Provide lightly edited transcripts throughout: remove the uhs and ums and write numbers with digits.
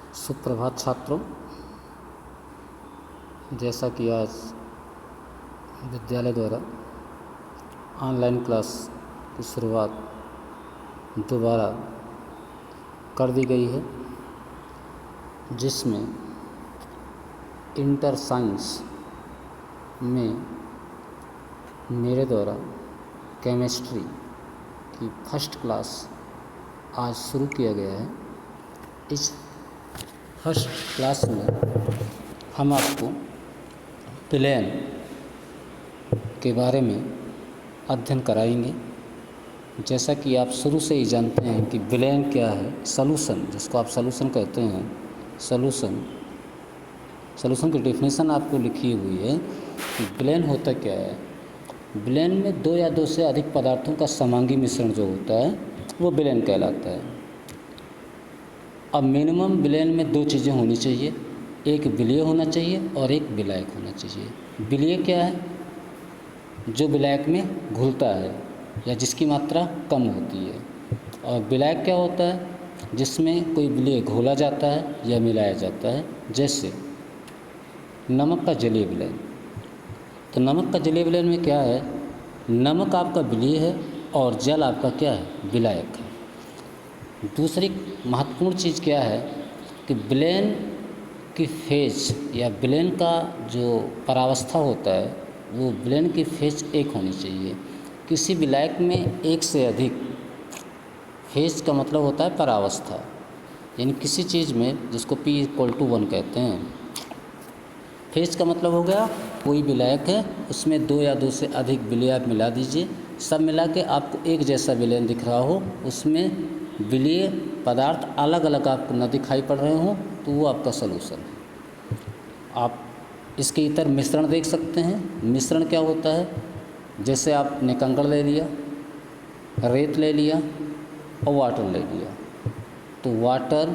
सुप्रभात छात्रों, जैसा कि आज विद्यालय द्वारा ऑनलाइन क्लास की शुरुआत दोबारा कर दी गई है, जिसमें इंटर साइंस में मेरे द्वारा केमिस्ट्री की फर्स्ट क्लास आज शुरू किया गया है। इस फर्स्ट क्लास में हम आपको प्लेन के बारे में अध्ययन कराएंगे। जैसा कि आप शुरू से ही जानते हैं कि प्लेन क्या है, सॉल्यूशन, जिसको आप सॉल्यूशन कहते हैं, सॉल्यूशन की डेफिनेशन आपको लिखी हुई है कि प्लेन होता क्या है। प्लेन में दो या दो से अधिक पदार्थों का समांगी मिश्रण जो होता है वो प्लेन कहलाता है। अब मिनिमम विलयन में दो चीज़ें होनी चाहिए, एक विलय होना चाहिए और एक विलायक होना चाहिए। विलय क्या है? जो विलायक में घुलता है या जिसकी मात्रा कम होती है। और विलायक क्या होता है? जिसमें कोई विलय घोला जाता है या मिलाया जाता है। जैसे नमक का जलीय विलयन। तो नमक का जलीय विलयन में क्या है? नमक आपका विलय है और जल आपका क्या है? विलायक है। दूसरी महत्वपूर्ण चीज़ क्या है कि विलयन की फेज या विलयन का जो परावस्था होता है वो विलयन की फेज एक होनी चाहिए। किसी विलायक में एक से अधिक, फेज का मतलब होता है परावस्था, यानी किसी चीज़ में जिसको P=1 कहते हैं। फेज का मतलब हो गया कोई विलायक है, उसमें दो या दो से अधिक विलय आप मिला दीजिए, सब मिला के आपको एक जैसा विलयन दिख रहा हो, उसमें विलय पदार्थ अलग अलग आपको न दिखाई पड़ रहे हों, तो वो आपका सॉल्यूशन है। आप इसके इतर मिश्रण देख सकते हैं। मिश्रण क्या होता है? जैसे आपने कंकड़ ले लिया, रेत ले लिया और वाटर ले लिया, तो वाटर,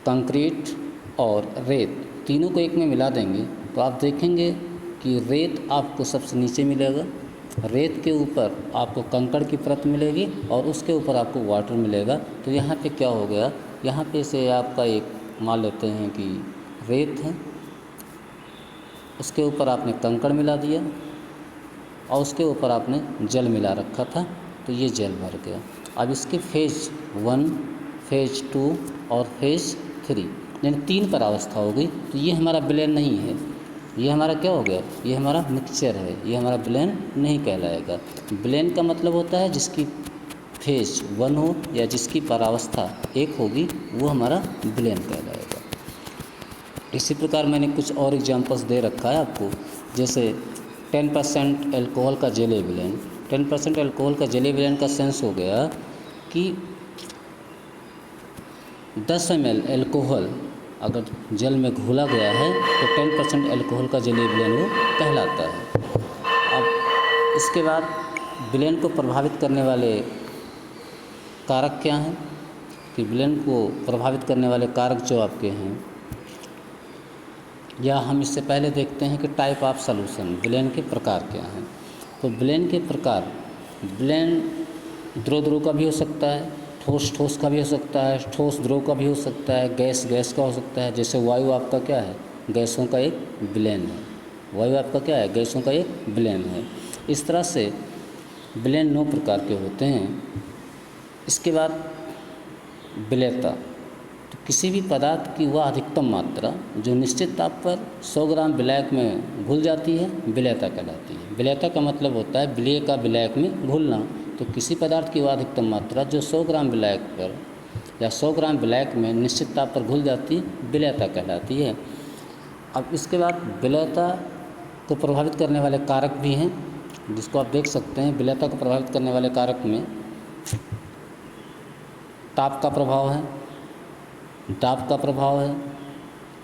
कंक्रीट और रेत तीनों को एक में मिला देंगे तो आप देखेंगे कि रेत आपको सबसे नीचे मिलेगा, रेत के ऊपर आपको कंकड़ की परत मिलेगी और उसके ऊपर आपको वाटर मिलेगा। तो यहाँ पे क्या हो गया? यहाँ पे से आपका एक मान लेते हैं कि रेत है, उसके ऊपर आपने कंकड़ मिला दिया और उसके ऊपर आपने जल मिला रखा था, तो ये जल भर गया। अब इसके फेज 1, फेज 2 और फेज 3 यानी 3 परावस्था हो गई। तो ये हमारा विलयन नहीं है, ये हमारा क्या हो गया? ये हमारा मिक्सचर है, ये हमारा विलयन नहीं कहलाएगा। विलयन का मतलब होता है जिसकी फेज 1 हो या जिसकी परावस्था 1 होगी, वो हमारा विलयन कहलाएगा। इसी प्रकार मैंने कुछ और एग्जांपल्स दे रखा है आपको। जैसे 10% एल्कोहल का जलीय विलयन। 10% एल्कोहल का जलीय विलयन का सेंस हो गया कि 10 ml एल्कोहल अगर जल में घोला गया है तो 10% एल्कोहल का जलीय विलयन वो कहलाता है। अब इसके बाद विलयन को प्रभावित करने वाले कारक क्या हैं? कि विलयन को प्रभावित करने वाले कारक जो आपके हैं, या हम इससे पहले देखते हैं कि टाइप ऑफ सॉल्यूशन, विलयन के प्रकार क्या हैं। तो विलयन के प्रकार, विलयन द्रव का भी हो सकता है, ठोस का भी हो सकता है, ठोस द्रव का भी हो सकता है, गैस का हो सकता है। जैसे वायु आपका क्या है? गैसों का एक विलयन है। वायु आपका क्या है? गैसों का एक विलयन है। इस तरह से विलयन 9 प्रकार के होते हैं। इसके बाद विलयता, तो किसी भी पदार्थ की वह अधिकतम मात्रा जो निश्चित ताप पर 100 ग्राम विलायक में घुल जाती है, विलयता कहलाती है। विलयता का मतलब होता है विलय का विलायक में घुलना। तो किसी पदार्थ की वह अधिकतम मात्रा जो 100 ग्राम विलायक पर या 100 ग्राम विलायक में निश्चित ताप पर घुल जाती है, विलयता कहलाती है। अब इसके बाद विलयता को प्रभावित करने वाले कारक भी हैं, जिसको आप देख सकते हैं। विलयता को प्रभावित करने वाले कारक में ताप का प्रभाव है, दाब का प्रभाव है,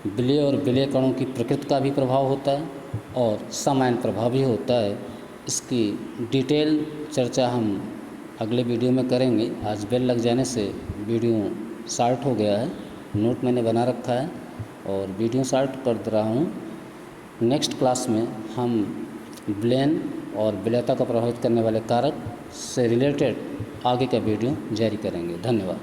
विलय और विलय कणों की प्रकृति का भी प्रभाव होता है और सामान्य प्रभाव भी होता है। इसकी डिटेल चर्चा हम अगले वीडियो में करेंगे। आज बेल लग जाने से वीडियो शॉर्ट हो गया है, नोट मैंने बना रखा है और वीडियो शॉर्ट कर दे रहा हूँ। नेक्स्ट क्लास में हम विलयन और विलयता को प्रभावित करने वाले कारक से रिलेटेड आगे का वीडियो जारी करेंगे। धन्यवाद।